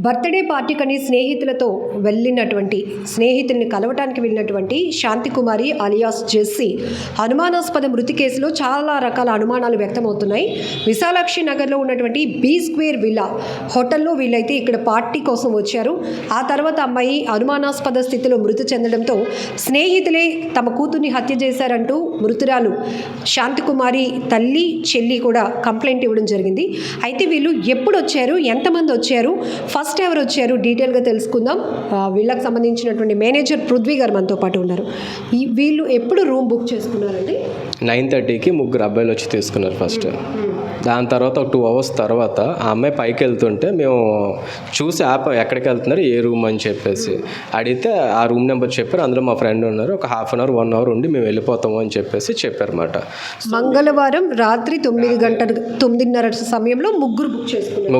Birthday పార్టీకని స్నేహితుల్ని కలవటానికి వెళ్ళినటువంటి శాంతికుమారి అలియాస్ జెస్సీ అనుమానాస్పద మృతి కేసులో చాలా రకాల అనుమానాలు వ్యక్తమవుతున్నాయి. విశాలాక్షి నగర్లో ఉన్నటువంటి బీ స్క్వేర్ విల్లా హోటల్లో వీళ్ళైతే ఇక్కడ పార్టీ కోసం వచ్చారు. ఆ తర్వాత అమ్మాయి అనుమానాస్పద స్థితిలో మృతి చెందడంతో స్నేహితులే తమ కూతుర్ని హత్య చేశారంటూ మృతురాలు శాంతికుమారి తల్లి చెల్లి కూడా కంప్లైంట్ ఇవ్వడం జరిగింది. అయితే వీళ్ళు ఎప్పుడు వచ్చారు, ఎంతమంది వచ్చారు, ఫస్ట్ ఎవరు వచ్చారు, డీటెయిల్గా తెలుసుకుందాం. వీళ్ళకి సంబంధించినటువంటి మేనేజర్ పృథ్వీ గారు మనతో పాటు ఉన్నారు. వీళ్ళు ఎప్పుడు రూమ్ బుక్ చేసుకున్నారండి? 9:30కి ముగ్గురు అబ్బాయిలు వచ్చి తీసుకున్నారు ఫస్ట్. దాని తర్వాత ఒక 2 hours తర్వాత ఆ అమ్మాయి పైకి వెళ్తుంటే మేము చూసి ఎక్కడికి వెళ్తున్నారు, ఏ రూమ్ అని చెప్పేసి అడిగితే ఆ రూమ్ నెంబర్ చెప్పారు. అందులో మా ఫ్రెండ్ ఉన్నారు, ఒక 1/2 hour 1 hour ఉండి మేము వెళ్ళిపోతాము అని చెప్పేసి చెప్పారన్నమాట. మంగళవారం రాత్రి 9:30 సమయంలో ముగ్గురు బుక్ చేసుకున్నారు.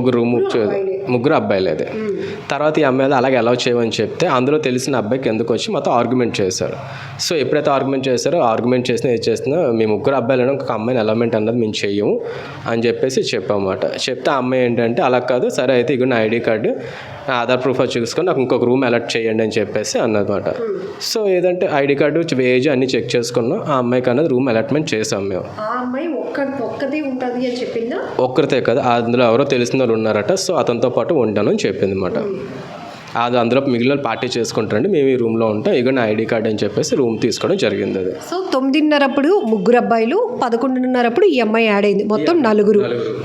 ముగ్గురు అబ్బాయిలేదే. తర్వాత ఈ అమ్మాయిలు అలాగే అలౌ చేయమని చెప్తే అందులో తెలిసిన అబ్బాయికి ఎందుకు వచ్చి మొత్తం ఆర్గ్యుమెంట్ చేశారు. సో ఎప్పుడైతే ఆర్గ్యుమెంట్ చేసినా ఏది చేసినా మీ ముగ్గురు అబ్బాయిలను ఒక అమ్మాయిని అలౌమెంట్ అన్నది మేము చెయ్యము అని చెప్పేసి చెప్పామన్నమాట. చెప్తే ఆ అమ్మాయి ఏంటంటే అలా కాదు, సరే అయితే ఇక నా ఐడి కార్డు ఆధార్ ప్రూఫ్ చూసుకొని నాకు ఇంకొక రూమ్ అలాట్ చేయండి అని చెప్పేసి అన్నమాట. సో ఏదంటే ఐడి కార్డు ఏజ్ అన్ని చెక్ చేసుకున్నాం. ఆ అమ్మాయికి అన్నది రూమ్ అలాట్మెంట్ చేసాం మేము. ఒక్కరితే కదా, అందులో ఎవరో తెలిసిన వాళ్ళు ఉన్నారట. సో అతనితో పాటు ఉంటాను అని చెప్పింది అన్నమాట. అది అందులో మిగిలిన పార్టీ చేసుకుంటారండి, మేము ఈ రూమ్లో ఉంటాం, ఇక నా ఐడి కార్డ్ అని చెప్పేసి రూమ్ తీసుకోవడం జరిగింది. అది సో 9:30 ముగ్గురు అబ్బాయిలు, 11:30 ఈ అమ్మాయి యాడ్ అయింది, మొత్తం నలుగురు.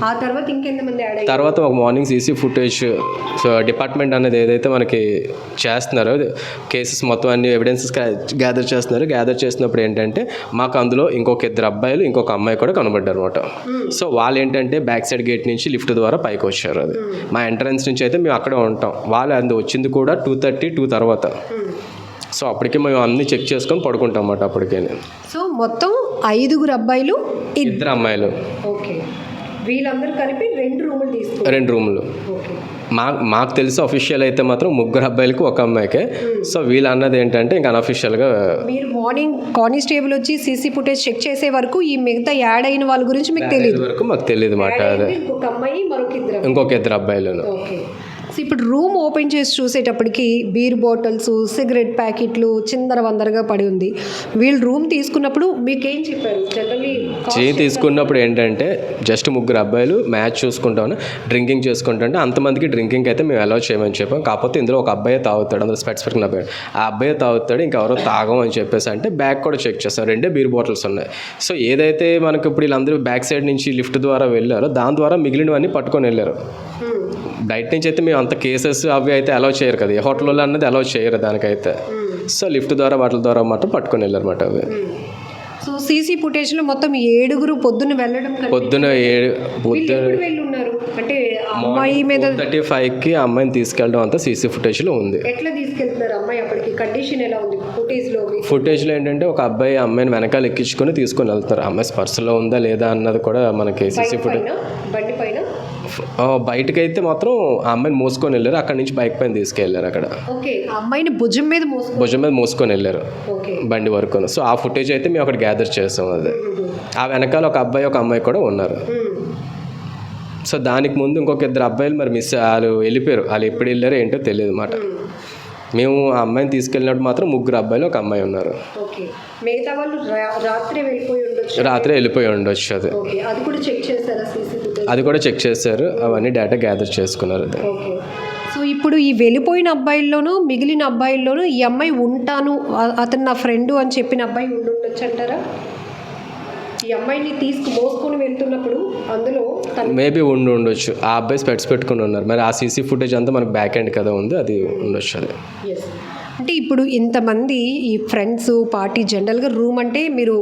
ఆ తర్వాత ఇంకెంతమంది యాడ్ అయ్యారు? తర్వాత ఒక మార్నింగ్ సీసీ ఫుటేజ్ డిపార్ట్మెంట్ అనేది ఏదైతే మనకి చేస్తున్నారో కేసెస్ మొత్తం అన్ని ఎవిడెన్సెస్ గ్యాదర్ చేసినప్పుడు ఏంటంటే మాకు అందులో ఇంకొక 2 అబ్బాయిలు ఇంకొక అమ్మాయి కూడా కనబడ్డారు అనమాట. సో వాళ్ళు ఏంటంటే బ్యాక్ సైడ్ గేట్ నుంచి లిఫ్ట్ ద్వారా పైకి వచ్చారు. అది మా ఎంట్రన్స్ నుంచి అయితే మేము అక్కడే ఉంటాం. వాళ్ళు అది వచ్చింది కూడా 2:30 తర్వాత. సో అప్పటికే మేము అన్ని చెక్ చేసుకొని పడుకుంటాం అన్నమాట. అప్పటికే సో మొత్తం 5 అబ్బాయిలు, 2 అమ్మాయిలు. ఓకే, వీళ్ళందరూ కలిపి 2 రూములు. మాకు తెలిసి అఫీషియల్ అయితే మాత్రం 3 అబ్బాయిలకి 1 అమ్మాయికే. సో వీళ్ళు అన్నది ఏంటంటే ఇంకా అన్అఫీషియల్గా మీరు మార్నింగ్ కానిస్టేబుల్ వచ్చి సీసీ ఫుటేజ్ చెక్ చేసే వరకు ఈ మిగతా యాడ్ అయిన వాళ్ళ గురించి మీకు తెలియదు వరకు మాకు తెలియదు మాట. అదే ఇంకొక అమ్మాయి, ఇంకొక 2 అబ్బాయిలు. ఓకే. సో ఇప్పుడు రూమ్ ఓపెన్ చేసి చూసేటప్పటికి బీర్ బాటిల్స్, సిగరెట్ ప్యాకెట్లు చిందరవందరగా పడి ఉంది. వీళ్ళు రూమ్ తీసుకున్నప్పుడు మీకేం చెప్పారు? తీసుకున్నప్పుడు ఏంటంటే జస్ట్ 3 అబ్బాయిలు మ్యాచ్ చూసుకుంటాను, డ్రింకింగ్ చేసుకుంటుంటే అంతమందికి డ్రింకింగ్ అయితే మేము అలౌ చేయమని చెప్పాం. కాకపోతే ఇందులో ఒక అబ్బాయి తాగుతాడు, అందులో స్పెసిఫిక్ అబ్బాయి, ఆ అబ్బాయి తాగుతాడు, ఇంకెవరో తాగం అని చెప్పేసి అంటే బ్యాగ్ కూడా చెక్ చేస్తాం. 2 బీర్ బాటిల్స్ ఉన్నాయి. సో ఏదైతే మనకు ఇప్పుడు వీళ్ళందరూ బ్యాక్ సైడ్ నుంచి లిఫ్ట్ ద్వారా వెళ్ళారో దాని ద్వారా మిగిలినవన్నీ పట్టుకొని వెళ్ళారు. బయట నుంచి అయితే మేము అంత కేసెస్ అవి అయితే అలౌ చేయరు కదా, ఏ హోటల్లో అన్నది అలౌ చేయరు దానికైతే. సో లిఫ్ట్ ద్వారా వాటి ద్వారా మాత్రం పట్టుకొని వెళ్ళారు అన్నమాట అవి. సో సీసీ ఫుటేజ్లో మొత్తం 7 పొద్దున్న వెళ్ళడం, పొద్దున అంటే అమ్మాయి మీద 35కి ఆ అమ్మాయిని తీసుకెళ్ళడం అంతా సీసీ ఫుటేజ్లో ఉంది. ఎట్లా తీసుకెళ్తున్నారు అమ్మాయి? అప్పటికి కండిషన్ ఎలా ఉంది ఫుటేజ్లో ఏంటంటే ఒక అబ్బాయి అమ్మాయిని వెనకాల ఎక్కించుకొని తీసుకొని వెళ్తారు. అమ్మాయి స్పర్శలో ఉందా లేదా అన్నది కూడా మనకి సీసీ ఫుటేజ్. బండి పైన బయటకు అయితే మాత్రం ఆ అమ్మాయిని మోసుకొని వెళ్ళారు, అక్కడ నుంచి బైక్ పైన తీసుకెళ్లారు. అక్కడ అమ్మాయిని భుజం మీద మోసుకొని వెళ్ళారు బండి వరకు. సో ఆ ఫుటేజ్ అయితే మేము అక్కడ గ్యాదర్ చేస్తాం. అది ఆ వెనకాల ఒక అబ్బాయి ఒక అమ్మాయి కూడా ఉన్నారు. సో దానికి ముందు ఇంకొక 2 అబ్బాయిలు మరి వాళ్ళు వెళ్ళిపోయారు. వాళ్ళు ఎప్పుడు వెళ్ళారో ఏంటో తెలియదు అన్నమాట. మేము ఆ అమ్మాయిని తీసుకెళ్ళినప్పుడు మాత్రం 3 అబ్బాయిలు ఒక అమ్మాయి ఉన్నారు. రాత్రి వెళ్ళిపోయి ఉండొచ్చు. అది కూడా చెక్ చేశారు, అవన్నీ డేటా గ్యాదర్ చేసుకున్నారు. సో ఇప్పుడు ఈ వెళ్ళిపోయిన అబ్బాయిల్లోనూ మిగిలిన అబ్బాయిల్లోనూ ఈ అమ్మాయి ఉంటాను, అతను నా ఫ్రెండ్ అని చెప్పిన అబ్బాయి ఉండొచ్చు అంటారా? ఈ అమ్మాయిని మోసుకొని వెళ్తున్నప్పుడు అందులో మేబీ ఉండొచ్చు. ఆ అబ్బాయి స్పెట్స్ పెట్టుకుని ఉన్నారు. మరి ఆ సీసీ ఫుటేజ్ అంతా మనకు బ్యాక్ ఎండ్ కదా ఉంది, అది ఉండొచ్చు. అది అంటే ఇప్పుడు ఇంతమంది ఈ ఫ్రెండ్స్ పార్టీ జనరల్గా రూమ్ అంటే మీరు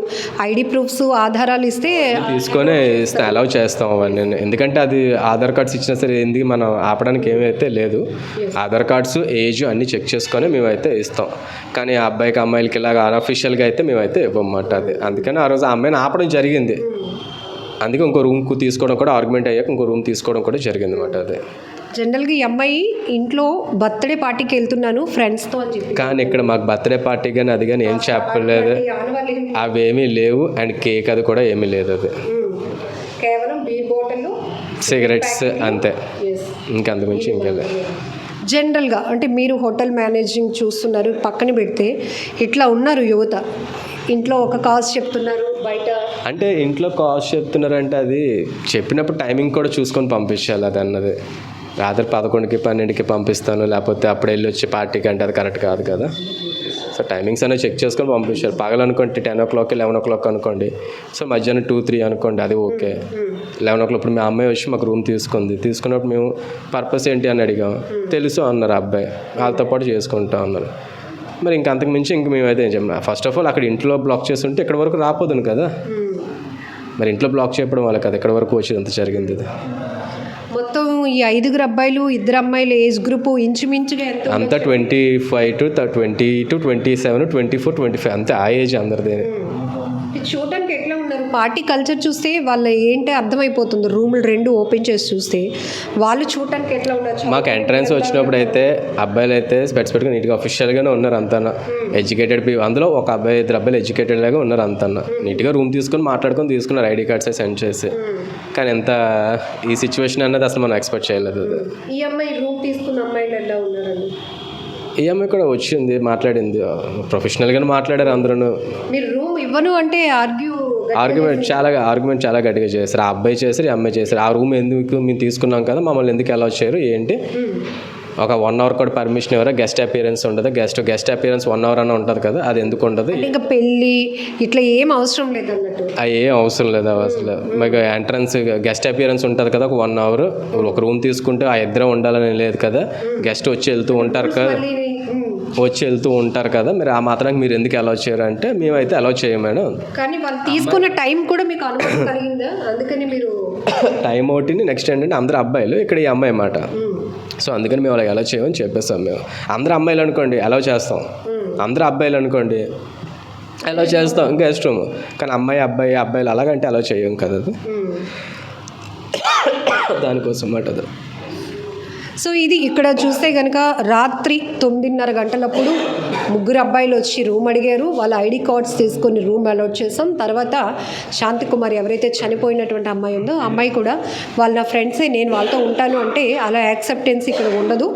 ఐడి ప్రూఫ్స్, ఆధారాలు ఇస్తే తీసుకొని అలౌ చేస్తాం అవన్నీ. ఎందుకంటే అది ఆధార్ కార్డ్స్ ఇచ్చినా సరే ఎందుకు మనం ఆపడానికి ఏమైతే లేదు. ఆధార్ కార్డ్స్, ఏజ్ అన్నీ చెక్ చేసుకొని మేమైతే ఇస్తాం. కానీ ఆ అబ్బాయికి అమ్మాయిలకి ఇలాగ అన్అఫీషియల్గా అయితే మేమైతే ఇవ్వమాట. అది అందుకని ఆ రోజు ఆ అమ్మాయిని ఆపడం జరిగింది. అందుకే ఇంకో రూమ్ తీసుకోవడం కూడా, ఆర్గ్యుమెంట్ అయ్యాక ఇంకో రూమ్ తీసుకోవడం కూడా జరిగింది అన్నమాట. అదే జనరల్గా ఈ అమ్మాయి ఇంట్లో బర్త్డే పార్టీకి వెళ్తున్నాను ఫ్రెండ్స్తో అని చెప్పి, కానీ ఇక్కడ మాకు బర్త్డే పార్టీ కానీ అది కానీ ఏం చెప్పలేదు, అవేమీ లేవు. అండ్ కేక్ అది కూడా ఏమీ లేదు. అది కేవలం బీర్ బాటిల్, సిగరెట్స్ అంతే, ఇంకంతకుమించి ఇంకా లేదు. జనరల్గా అంటే మీరు హోటల్ మేనేజింగ్ చూస్తున్నారు, పక్కన పెడితే ఇట్లా ఉన్నారు యువత, ఇంట్లో ఒక కాస్ట్ చెప్తున్నారు, బయట అంటే ఇంట్లో కాస్ట్ చెప్తున్నారంటే అది చెప్పినప్పుడు టైమింగ్ కూడా చూసుకొని పంపించాలి. అది అన్నది రాత్రి 11కి 12కి పంపిస్తాను, లేకపోతే అప్పుడు వెళ్ళి వచ్చి పార్టీకి అంటే అది కరెక్ట్ కాదు కదా. సో టైమింగ్స్ అనేవి చెక్ చేసుకొని పంపించారు. పగలనుకోండి 10 o'clock 11 o'clock అనుకోండి, సో మధ్యాహ్నం 2-3 అనుకోండి, అది ఓకే. 11 o'clock ఇప్పుడు మీ అమ్మాయి వచ్చి మాకు రూమ్ తీసుకున్నప్పుడు మేము పర్పస్ ఏంటి అని అడిగాం, తెలుసు అన్నారు అబ్బాయి, వాళ్ళతో పాటు చేసుకుంటాం అన్నారు. మరి ఇంక అంతకు మించి ఇంక మేమైతే ఏం చెప్పిన, ఫస్ట్ ఆఫ్ ఆల్ అక్కడ ఇంట్లో బ్లాక్ చేస్తుంటే ఇక్కడ వరకు రాపోదును కదా. మరి ఇంట్లో బ్లాక్ చేయడం వల్ల కదా ఇక్కడ వరకు వచ్చి అంత జరిగింది. ఇది మొత్తం ఈ 5 అబ్బాయిలు 2 అమ్మాయిల ఏజ్ గ్రూప్ ఇంచుమించుగా ఎంత అంతా 25 to 20 to 27, 24, 25 అంతే ఆ ఏజ్ అందరిది. చూడటానికి ఎట్లా ఉన్నారు? పార్టీ కల్చర్ చూస్తే వాళ్ళ ఏంటి అర్థమైపోతుంది. రూములు 2 ఓపెన్ చేసి చూస్తే వాళ్ళు చూడటానికి ఎట్లా ఉన్నారు? మాకు ఎంట్రన్స్ వచ్చినప్పుడు అయితే అబ్బాయిలు అయితే స్పెట్స్ పెట్టుకుని నీట్గా అఫీషియల్గానే ఉన్నారు అంతా, ఎడ్యుకేటెడ్ పీపుల్. అందులో ఒక అబ్బాయి 2 అబ్బాయిలు ఎడ్యుకేటెడ్ లాగా ఉన్నారు అంతా, నీట్గా రూమ్ తీసుకొని మాట్లాడుకొని తీసుకున్నారు, ఐడి కార్డ్స్ సెండ్ చేసి. కానీ ఎంత ఈ సిచ్యువేషన్ అన్నది అసలు మనం ఎక్స్పెక్ట్ చేయలేదు. ఈ అమ్మాయి రూమ్ తీసుకున్న అమ్మాయిలు ఎలా ఉన్నారండి? ఈ అమ్మాయి కూడా వచ్చింది, మాట్లాడింది, ప్రొఫెషనల్గానే మాట్లాడారు అందరూ. మీరు రూమ్ ఇవ్వను అంటే ఆర్గ్యుమెంట్ చాలా గట్టిగా చేశారు. ఆ అబ్బాయి చేశారు, ఈ అమ్మాయి చేశారు. ఆ రూమ్ ఎందుకు మేము తీసుకున్నాం కదా, మమ్మల్ని ఎందుకు అలౌ చేయరు ఏంటి, ఒక 1 hour కూడా పర్మిషన్ ఎవరో, గెస్ట్ అపియరెన్స్ ఉండదు, గెస్ట్ అపియరెన్స్ 1 hour అన్న ఉంటుంది కదా, అది ఎందుకు ఉండదు? ఇంకా పెళ్ళి ఇట్లా ఏం అవసరం లేదు అన్నట్టు. ఏం అవసరం లేదు అసలు. మీకు ఎంట్రన్స్ గెస్ట్ అపియరెన్స్ ఉంటుంది కదా, ఒక 1 hour ఒక రూమ్ తీసుకుంటే ఆ ఇద్దరం ఉండాలని లేదు కదా, గెస్ట్ వచ్చి వెళ్తూ ఉంటారు కదా, మీరు ఆ మాత్రానికి మీరు ఎందుకు అలౌ చేయరు అంటే, మేమైతే అలౌ చేయం మేడం. కానీ వాళ్ళు తీసుకున్న టైం కూడా మీకు అనుభవం కలిగిందా? అందుకని మీరు టైం ఒకటిని నెక్స్ట్ ఏంటంటే అందరూ అబ్బాయిలు, ఇక్కడ ఈ అమ్మాయి మాట, సో అందుకని మేము అలా అలౌ చేయమని చెప్పేస్తాం. మేము అందరూ అమ్మాయిలు అనుకోండి అలౌ చేస్తాం, అందరూ అబ్బాయిలు అనుకోండి అలౌ చేస్తాం గెస్ట్ రూమ్. కానీ అబ్బాయిలు అలాగంటే అలౌ చేయం కదా, అది దానికోసం మాట అది. సో ఇది ఇక్కడ చూస్తే కనుక రాత్రి 9:30 గంటలప్పుడు 3 అబ్బాయిలు వచ్చి రూమ్ అడిగారు. వాళ్ళ ఐడి కార్డ్స్ తీసుకొని రూమ్ అలాట్ చేసాం. తర్వాత శాంతికుమారి ఎవరైతే చనిపోయినటువంటి అమ్మాయి ఉందో ఆ అమ్మాయి కూడా వాళ్ళ నా ఫ్రెండ్సే, నేను వాళ్ళతో ఉంటాను అంటే అలా యాక్సెప్టెన్స్ ఇక్కడ ఉండదు,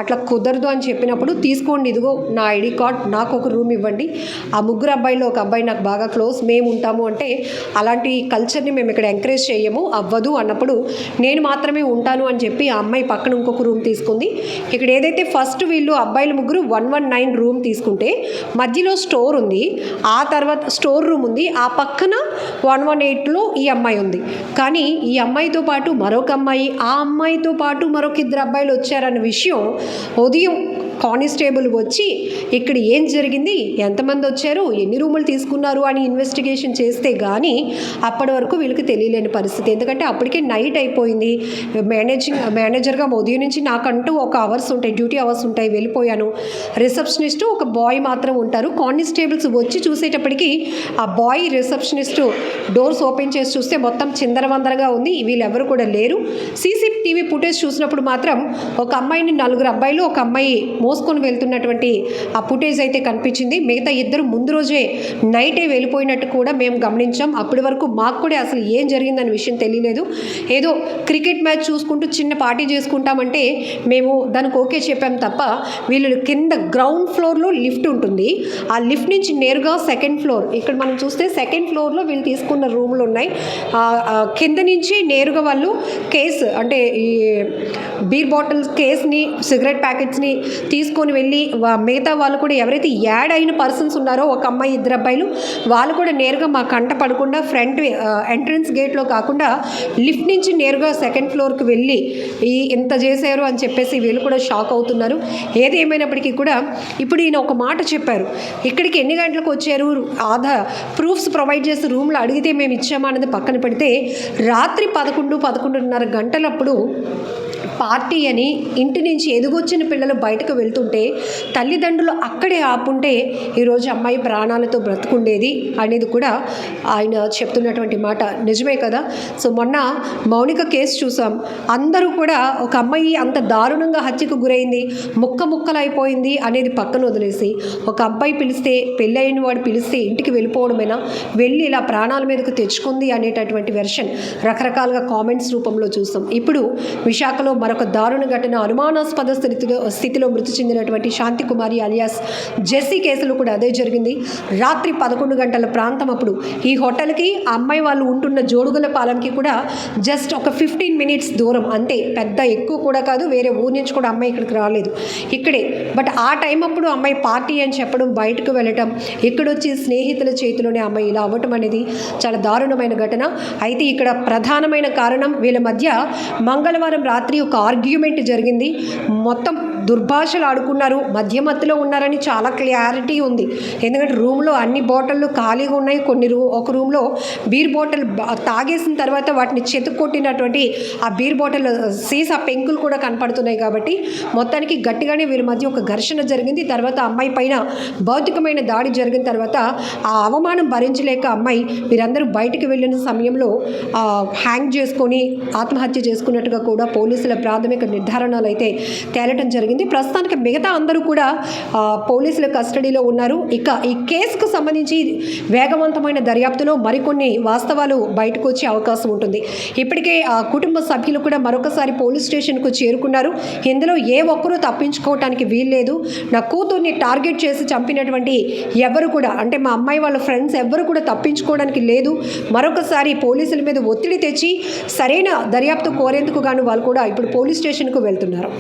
అట్లా కుదరదు అని చెప్పినప్పుడు, తీసుకోండి ఇదిగో నా ఐడి కార్డ్, నాకు ఒక రూమ్ ఇవ్వండి, ఆ 3 అబ్బాయిలో ఒక అబ్బాయి నాకు బాగా క్లోజ్, మేము ఉంటాము అంటే అలాంటి కల్చర్ని మేము ఇక్కడ ఎంకరేజ్ చేయము, అవ్వదు అన్నప్పుడు నేను మాత్రమే ఉంటాను అని చెప్పి ఆ అమ్మాయి పక్కన ఇంకొక రూమ్ తీసుకుంది. ఇక్కడ ఏదైతే ఫస్ట్ వీళ్ళు అబ్బాయిలు 3 119 రూమ్ తీసుకుంటే మధ్యలో స్టోర్ ఉంది, ఆ తర్వాత స్టోర్ రూమ్ ఉంది, ఆ పక్కన 118లో ఈ అమ్మాయి ఉంది. కానీ ఈ అమ్మాయితో పాటు మరొక అమ్మాయి, ఆ అమ్మాయితో పాటు మరొక 2 అబ్బాయిలు వచ్చారన్న విషయం ఉదయం కానిస్టేబుల్ వచ్చి ఇక్కడ ఏం జరిగింది, ఎంతమంది వచ్చారు, ఎన్ని రూములు తీసుకున్నారు అని ఇన్వెస్టిగేషన్ చేస్తే కానీ అప్పటి వరకు వీళ్ళకి తెలియలేని పరిస్థితి. ఎందుకంటే అప్పటికే నైట్ అయిపోయింది. మేనేజర్గా ఉదయం నుంచి నాకంటూ ఒక అవర్స్ ఉంటాయి, డ్యూటీ అవర్స్ ఉంటాయి, వెళ్ళిపోయాను. రిసెప్షనిస్ట్ ఒక బాయ్ మాత్రం ఉంటారు. కానిస్టేబుల్స్ వచ్చి చూసేటప్పటికి ఆ బాయ్ రిసెప్షనిస్ట్ డోర్స్ ఓపెన్ చేసి చూస్తే మొత్తం చిందరవందరగా ఉంది, వీళ్ళెవరు కూడా లేరు. CCTV ఫుటేజ్ చూసినప్పుడు మాత్రం ఒక అమ్మాయిని 4 అబ్బాయిలు ఒక అమ్మాయి మోసుకొని వెళ్తున్నటువంటి ఆ ఫుటేజ్ అయితే కనిపించింది. మిగతా 2 ముందు రోజే నైటే వెళ్ళిపోయినట్టు కూడా మేము గమనించాం. అప్పటి వరకు మాకు కూడా అసలు ఏం జరిగిందనే విషయం తెలియలేదు. ఏదో క్రికెట్ మ్యాచ్ చూసుకుంటూ చిన్న పార్టీ చేసుకుంటామంటే మేము దానికి ఓకే చెప్పాం తప్ప, వీళ్ళు కింద గ్రౌండ్ ఫ్లోర్లో లిఫ్ట్ ఉంటుంది, ఆ లిఫ్ట్ నుంచి నేరుగా 2nd ఫ్లోర్, ఇక్కడ మనం చూస్తే 2nd ఫ్లోర్లో వీళ్ళు తీసుకున్న రూములు ఉన్నాయి. కింద నుంచి నేరుగా వాళ్ళు కేసు అంటే ఈ బీర్ బాటిల్స్ కేస్ని, సిగరెట్ ప్యాకెట్స్ని తీసుకొని వెళ్ళి మిగతా వాళ్ళు కూడా ఎవరైతే యాడ్ అయిన పర్సన్స్ ఉన్నారో ఒక అమ్మాయి 2 అబ్బాయిలు, వాళ్ళు కూడా నేరుగా మా కంట పడకుండా ఫ్రంట్ ఎంట్రన్స్ గేట్లో కాకుండా లిఫ్ట్ నుంచి నేరుగా 2nd ఫ్లోర్కి వెళ్ళి ఇంత చేశారు అని చెప్పేసి వీళ్ళు కూడా షాక్ అవుతున్నారు. ఏది ఏమైనప్పటికీ కూడా ఇప్పుడు ఈయన ఒక మాట చెప్పారు, ఇక్కడికి ఎన్ని గంటలకు వచ్చారు, ప్రూఫ్స్ ప్రొవైడ్ చేసి రూమ్లో అడిగితే మేము ఇచ్చామా అనేది పక్కన పెడితే రాత్రి 11-11:30 గంటలప్పుడు పార్టీ అని ఇంటి నుంచి ఎదుగొచ్చిన పిల్లలు బయటకు వెళ్తుంటే తల్లిదండ్రులు అక్కడే ఆపుంటే ఈరోజు అమ్మాయి ప్రాణాలతో బ్రతుకుండేది అనేది కూడా ఆయన చెప్తున్నటువంటి మాట. నిజమే కదా. సో మొన్న మౌనిక కేసు చూసాం, అందరూ కూడా ఒక అమ్మాయి అంత దారుణంగా హత్యకు గురైంది, ముక్కలైపోయింది అనేది పక్కన వదిలేసి ఒక అబ్బాయి పిలిస్తే, పెళ్ళైన వాడు పిలిస్తే ఇంటికి వెళ్ళిపోవడమేనా, వెళ్ళి ఇలా ప్రాణాల మీదకు తెచ్చుకుంది అనేటటువంటి వెర్షన్ రకరకాలుగా కామెంట్స్ రూపంలో చూసాం. ఇప్పుడు విశాఖలో మరొక దారుణ ఘటన. అనుమానాస్పద స్థితిలో మృతి చెందినటువంటి శాంతికుమారి అలియాస్ జెస్సీ కేసులో కూడా అదే జరిగింది. రాత్రి 11 గంటల ప్రాంతం అప్పుడు ఈ హోటల్కి ఆ అమ్మాయి వాళ్ళు ఉంటున్న జోడుగుల పాలెంకి కూడా జస్ట్ ఒక 15 మినిట్స్ దూరం అంతే, పెద్ద ఎక్కువ కూడా కాదు. వేరే ఊరి నుంచి కూడా అమ్మాయి ఇక్కడికి రాలేదు, ఇక్కడే. బట్ ఆ టైం అప్పుడు అమ్మాయి పార్టీ అని చెప్పడం, బయటకు వెళ్ళటం, ఇక్కడొచ్చి స్నేహితుల చేతిలోనే అమ్మాయి ఇలా అవ్వటం అనేది చాలా దారుణమైన ఘటన. అయితే ఇక్కడ ప్రధానమైన కారణం వీళ్ళ మధ్య మంగళవారం రాత్రి ఒక ఆర్గ్యుమెంట్ జరిగింది. మొత్తం దుర్భాషలు ఆడుకున్నారు, మధ్యలో ఉన్నారని చాలా క్లారిటీ ఉంది. ఎందుకంటే రూమ్లో అన్ని బాటిళ్ళు ఖాళీగా ఉన్నాయి. ఒక రూమ్లో బీర్ బాటిల్ తాగేసిన తర్వాత వాటిని చెతుక్కొట్టినటువంటి ఆ బీర్ బాటిల్ సీసా పెంకులు కూడా కనపడుతున్నాయి. కాబట్టి మొత్తానికి గట్టిగానే వీరి మధ్య ఒక ఘర్షణ జరిగింది. తర్వాత అమ్మాయి పైన భౌతికమైన దాడి జరిగిన తర్వాత ఆ అవమానం భరించలేక అమ్మాయి వీరందరూ బయటికి వెళ్ళిన సమయంలో హ్యాంగ్ చేసుకొని ఆత్మహత్య చేసుకున్నట్టుగా కూడా పోలీసుల ప్రాథమిక నిర్ధారణలు అయితే తేలటం జరిగింది. ప్రస్తుతానికి మిగతా అందరూ కూడా పోలీసుల కస్టడీలో ఉన్నారు. ఇక ఈ కేసుకు సంబంధించి వేగవంతమైన దర్యాప్తులో మరికొన్ని వాస్తవాలు బయటకు వచ్చే అవకాశం ఉంటుంది. ఇప్పటికే ఆ కుటుంబ సభ్యులు కూడా మరొకసారి పోలీస్ స్టేషన్కు చేరుకున్నారు. ఇందులో ఏ ఒక్కరూ తప్పించుకోవటానికి వీల్లేదు. నా కూతుర్ని టార్గెట్ చేసి చంపినటువంటి ఎవరు కూడా, అంటే మా అమ్మాయి వాళ్ళ ఫ్రెండ్స్ ఎవరు కూడా తప్పించుకోవడానికి లేదు. మరొకసారి పోలీసుల మీద ఒత్తిడి తెచ్చి సరైన దర్యాప్తు కోరేందుకు గాను వాళ్ళు కూడా ఇప్పుడు పోలీస్ స్టేషన్కు వెళ్తున్నారు.